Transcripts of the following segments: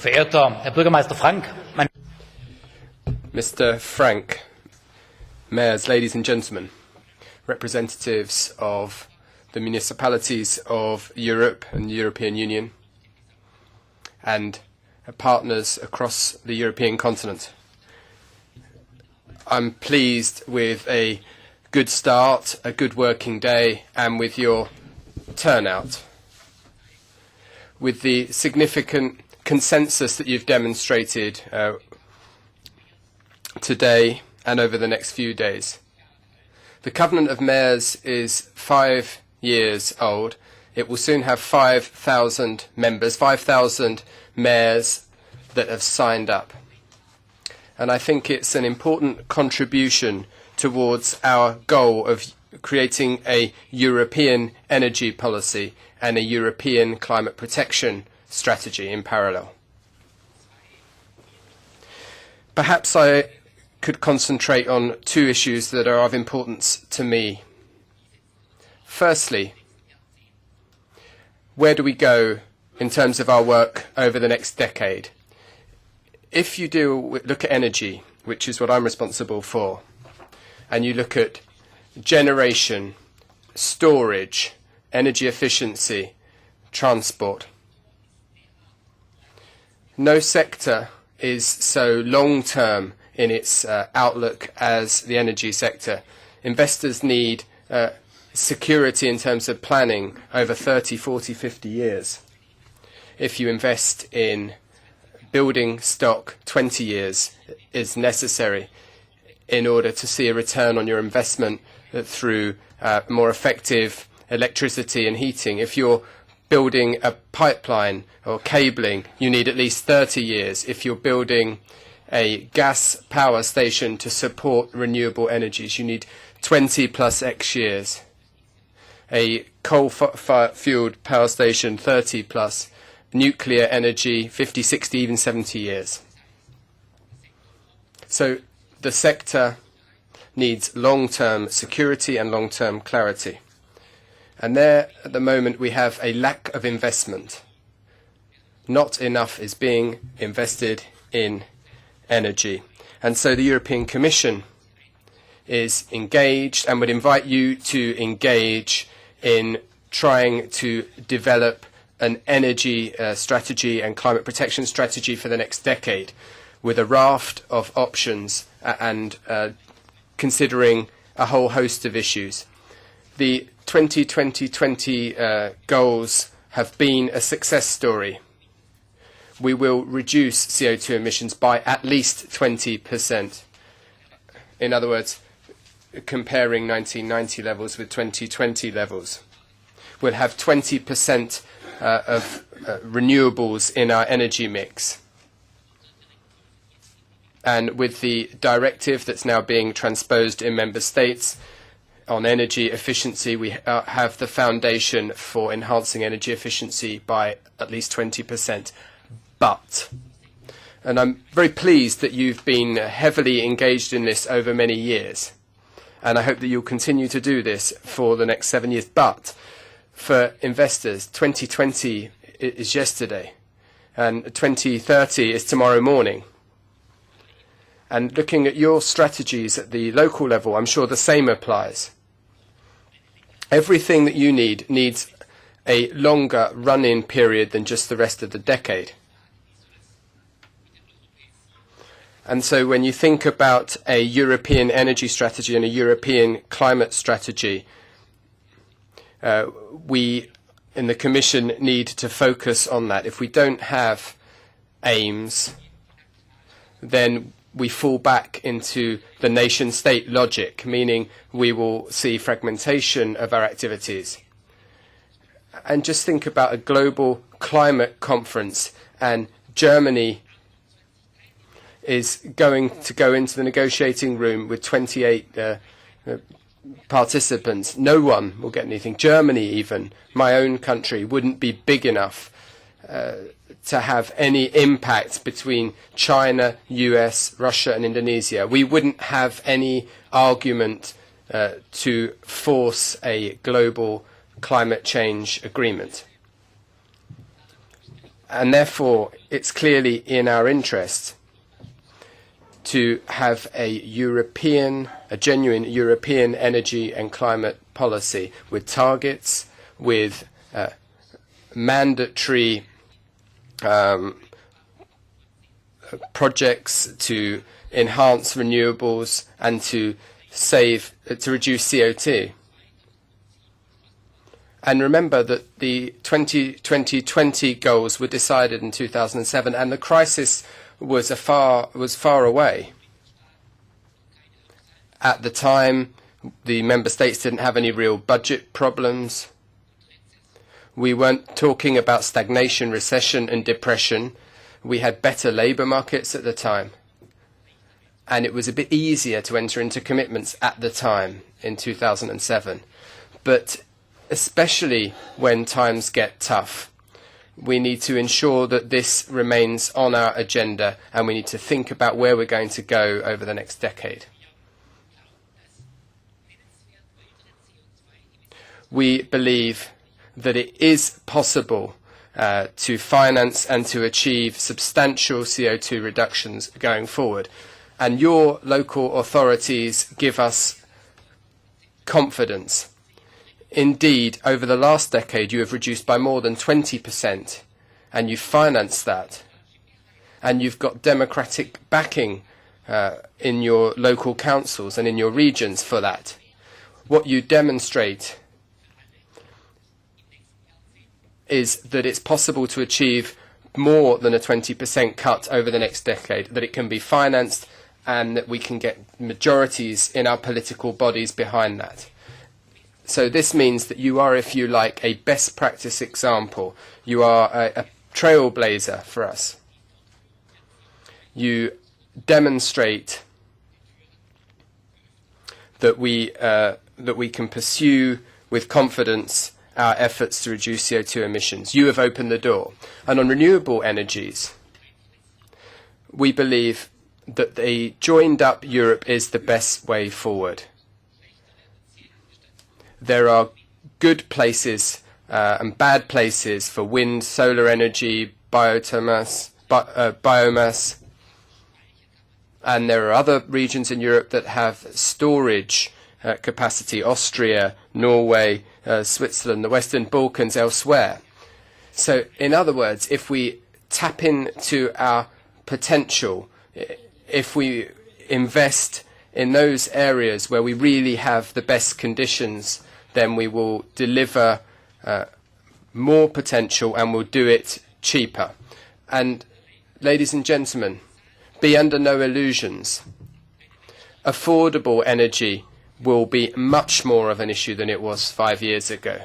Verehrter Herr Bürgermeister Frank, Mr. Frank, mayors, ladies and gentlemen, representatives of the municipalities of Europe and the European Union, and partners across the European continent. I'm pleased with a good start, a good working day, and with your turnout. With the significant consensus that you've demonstrated today and over the next few days. The Covenant of Mayors is 5 years old. It will soon have 5,000 members, 5,000 mayors that have signed up. And I think it's an important contribution towards our goal of creating a European energy policy and a European climate protection strategy in parallel. Perhaps I could concentrate on 2 issues that are of importance to me. Firstly, where do we go in terms of our work over the next decade? If you do look at energy, which is what I'm responsible for, and you look at generation, storage, energy efficiency, transport, no sector is so long-term in its outlook as the energy sector. Investors need security in terms of planning over 30, 40, 50 years. If you invest in building stock, 20 years is necessary in order to see a return on your investment through more effective electricity and heating. If you're building a pipeline or cabling, you need at least 30 years. If you're building a gas power station to support renewable energies, you need 20 plus X years. A coal-fueled power station, 30 plus. Nuclear energy, 50, 60, even 70 years. So the sector needs long-term security and long-term clarity. And there, at the moment, we have a lack of investment. Not enough is being invested in energy. And so the European Commission is engaged and would invite you to engage in trying to develop an energy strategy and climate protection strategy for the next decade with a raft of options and considering a whole host of issues. The 2020 goals have been a success story. We will reduce CO2 emissions by at least 20%. In other words, comparing 1990 levels with 2020 levels. We'll have 20% of renewables in our energy mix. And with the directive that's now being transposed in member states on energy efficiency, we have the foundation for enhancing energy efficiency by at least 20%. But, and I'm very pleased that you've been heavily engaged in this over many years, and I hope that you'll continue to do this for the next 7 years. But for investors, 2020 is yesterday, and 2030 is tomorrow morning. And looking at your strategies at the local level, I'm sure the same applies. Everything that you need needs a longer run-in period than just the rest of the decade. And so when you think about a European energy strategy and a European climate strategy, we in the Commission need to focus on that. If we don't have aims, then we fall back into the nation-state logic, meaning we will see fragmentation of our activities. And just think about a global climate conference, and Germany is going to go into the negotiating room with 28 participants. No one will get anything. Germany, even, my own country, wouldn't be big enough to have any impact between China, US, Russia and Indonesia. We wouldn't have any argument to force a global climate change agreement. And therefore, it's clearly in our interest to have a genuine European energy and climate policy with targets, with mandatory projects to enhance renewables and to reduce CO2. And remember that the 2020 goals were decided in 2007, and the crisis was far away. At the time, the member states didn't have any real budget problems. We weren't talking about stagnation, recession, and depression. We had better labour markets at the time. And it was a bit easier to enter into commitments at the time in 2007. But especially when times get tough, we need to ensure that this remains on our agenda, and we need to think about where we're going to go over the next decade. We believe that it is possible to finance and to achieve substantial CO2 reductions going forward. And your local authorities give us confidence. Indeed, over the last decade, you have reduced by more than 20%, and you've financed that. And you've got democratic backing in your local councils and in your regions for that. What you demonstrate is that it's possible to achieve more than a 20% cut over the next decade, that it can be financed, and that we can get majorities in our political bodies behind that. So this means that you are, if you like, a best practice example. You are a trailblazer for us. You demonstrate that we can pursue with confidence our efforts to reduce CO2 emissions. You have opened the door. And on renewable energies, we believe that a joined-up Europe is the best way forward. There are good places and bad places for wind, solar energy, biomass, and there are other regions in Europe that have storage capacity: Austria, Norway, Switzerland, the Western Balkans, elsewhere. So, in other words, if we tap into our potential, if we invest in those areas where we really have the best conditions, then we will deliver more potential, and we'll do it cheaper. And, ladies and gentlemen, be under no illusions. Affordable energy will be much more of an issue than it was 5 years ago.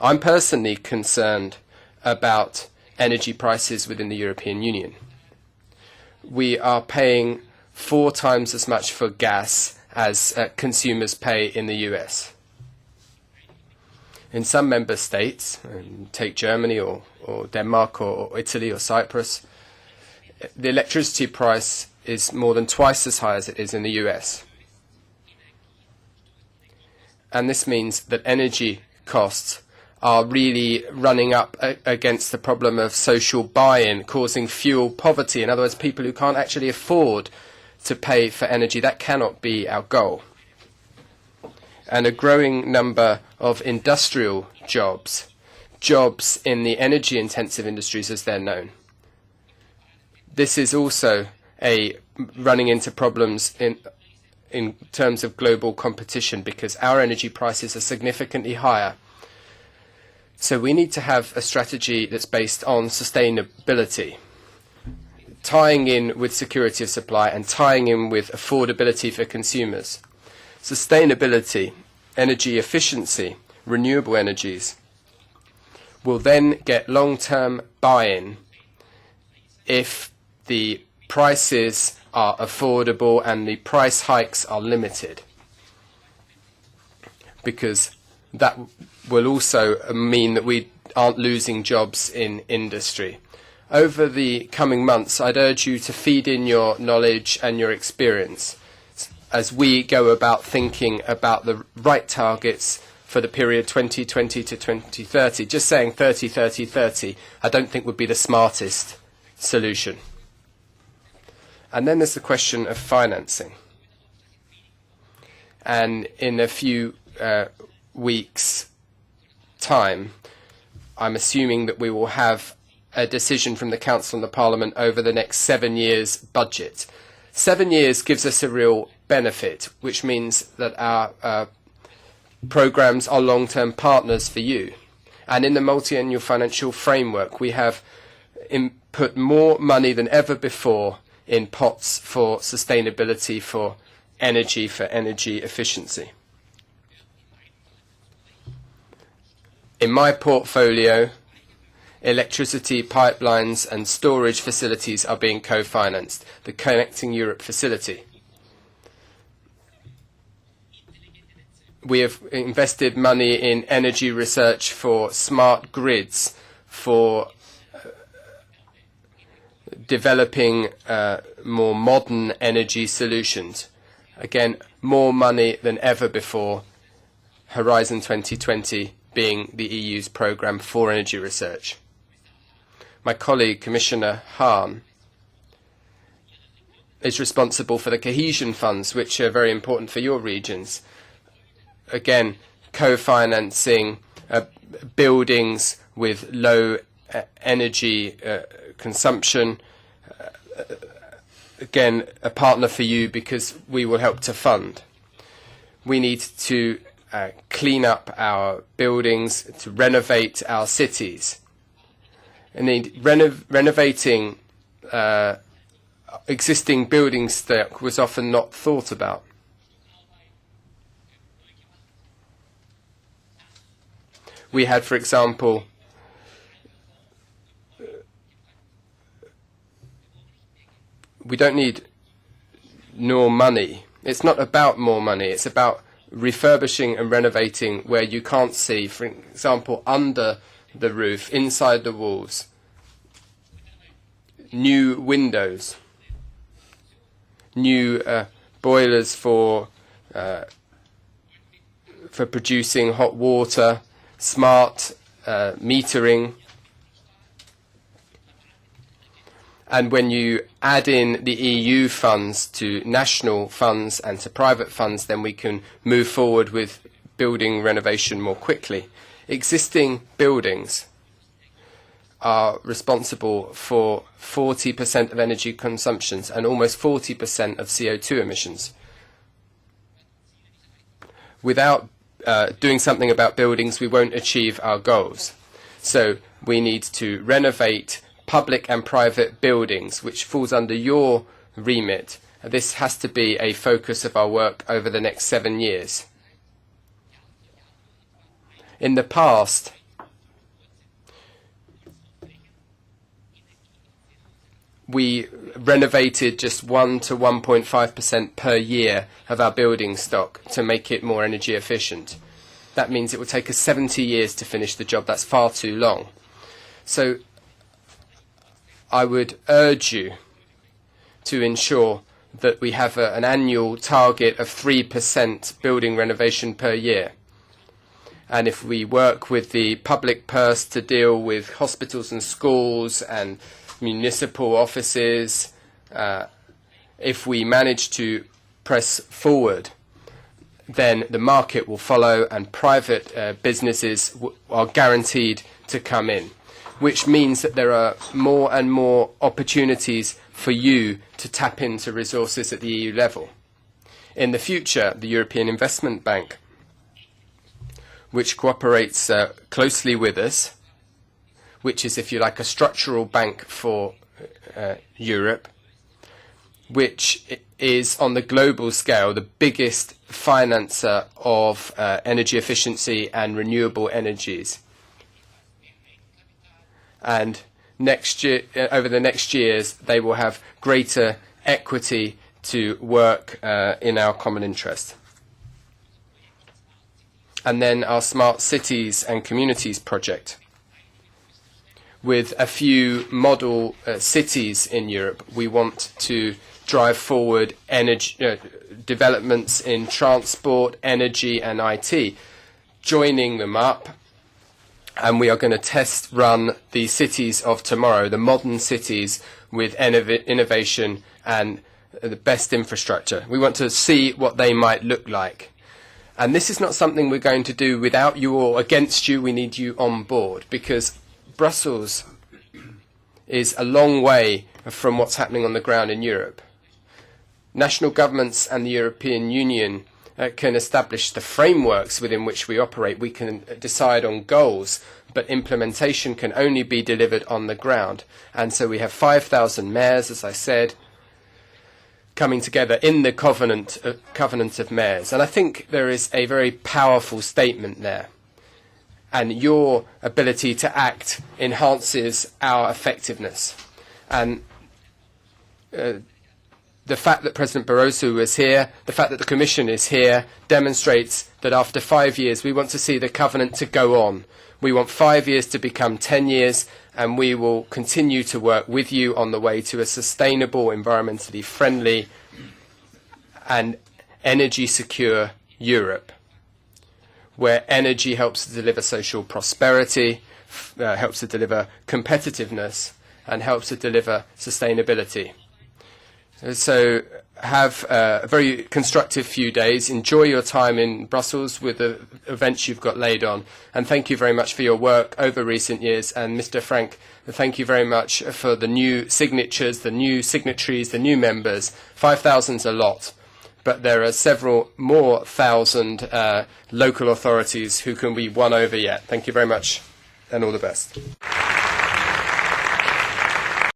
I'm personally concerned about energy prices within the European Union. We are paying 4 times as much for gas as consumers pay in the US. In some member states, take Germany or Denmark or Italy or Cyprus, the electricity price is more than twice as high as it is in the US. And this means that energy costs are really running up against the problem of social buy-in, causing fuel poverty. In other words, people who can't actually afford to pay for energy. That cannot be our goal. And a growing number of industrial jobs in the energy-intensive industries as they're known. This is also running into problems in terms of global competition, because our energy prices are significantly higher. So we need to have a strategy that's based on sustainability, tying in with security of supply and tying in with affordability for consumers. Sustainability, energy efficiency, renewable energies will then get long-term buy-in if the prices are affordable and the price hikes are limited, because that will also mean that we aren't losing jobs in industry. Over the coming months, I'd urge you to feed in your knowledge and your experience as we go about thinking about the right targets for the period 2020 to 2030. Just saying 30, 30, 30, I don't think would be the smartest solution. And then there's the question of financing. And in a few weeks' time, I'm assuming that we will have a decision from the Council and the Parliament over the next 7 years' budget. 7 years gives us a real benefit, which means that our programmes are long-term partners for you. And in the multi-annual financial framework, we have put more money than ever before in pots for sustainability, for energy efficiency. In my portfolio, electricity pipelines and storage facilities are being co-financed, the Connecting Europe facility. We have invested money in energy research for smart grids, for developing more modern energy solutions. Again, more money than ever before, Horizon 2020 being the EU's programme for energy research. My colleague, Commissioner Hahn, is responsible for the cohesion funds, which are very important for your regions. Again, co-financing buildings with low energy consumption. Again, a partner for you because we will help to fund. We need to clean up our buildings, to renovate our cities. And renovating existing building stock was often not thought about. We had, for example, we don't need more money. It's not about more money. It's about refurbishing and renovating where you can't see, for example, under the roof, inside the walls, new windows, new boilers for producing hot water, smart metering. And when you add in the EU funds to national funds and to private funds, then we can move forward with building renovation more quickly. Existing buildings are responsible for 40% of energy consumptions and almost 40% of CO2 emissions. Without doing something about buildings, we won't achieve our goals. So we need to renovate public and private buildings, which falls under your remit. This has to be a focus of our work over the next 7 years. In the past, we renovated just 1 to 1.5% per year of our building stock to make it more energy efficient. That means it will take us 70 years to finish the job. That's far too long. So I would urge you to ensure that we have an annual target of 3% building renovation per year. And if we work with the public purse to deal with hospitals and schools and municipal offices, if we manage to press forward, then the market will follow and private businesses are guaranteed to come in, which means that there are more and more opportunities for you to tap into resources at the EU level. In the future, the European Investment Bank, which cooperates closely with us, which is, if you like, a structural bank for Europe, which is on the global scale the biggest financer of energy efficiency and renewable energies. And next year, over the next years, they will have greater equity to work in our common interest. And then our Smart Cities and Communities project. With a few model cities in Europe, we want to drive forward energy developments in transport, energy and IT. joining them up, and we are going to test run the cities of tomorrow, the modern cities with innovation and the best infrastructure. We want to see what they might look like. And this is not something we're going to do without you or against you. We need you on board, because Brussels is a long way from what's happening on the ground in Europe. National governments and the European Union can establish the frameworks within which we operate. We can decide on goals, but implementation can only be delivered on the ground. And so we have 5,000 mayors, as I said, coming together in the covenant of mayors. And I think there is a very powerful statement there. And your ability to act enhances our effectiveness. And the fact that President Barroso is here, the fact that the Commission is here, demonstrates that after 5 years we want to see the covenant to go on. We want 5 years to become 10 years, and we will continue to work with you on the way to a sustainable, environmentally friendly and energy secure Europe, where energy helps to deliver social prosperity, helps to deliver competitiveness, and helps to deliver sustainability. So have a very constructive few days. Enjoy your time in Brussels with the events you've got laid on. And thank you very much for your work over recent years. And Mr. Frank, thank you very much for the new signatures, the new signatories, the new members. 5,000's a lot. But there are several more thousand local authorities who can be won over yet. Thank you very much, and all the best.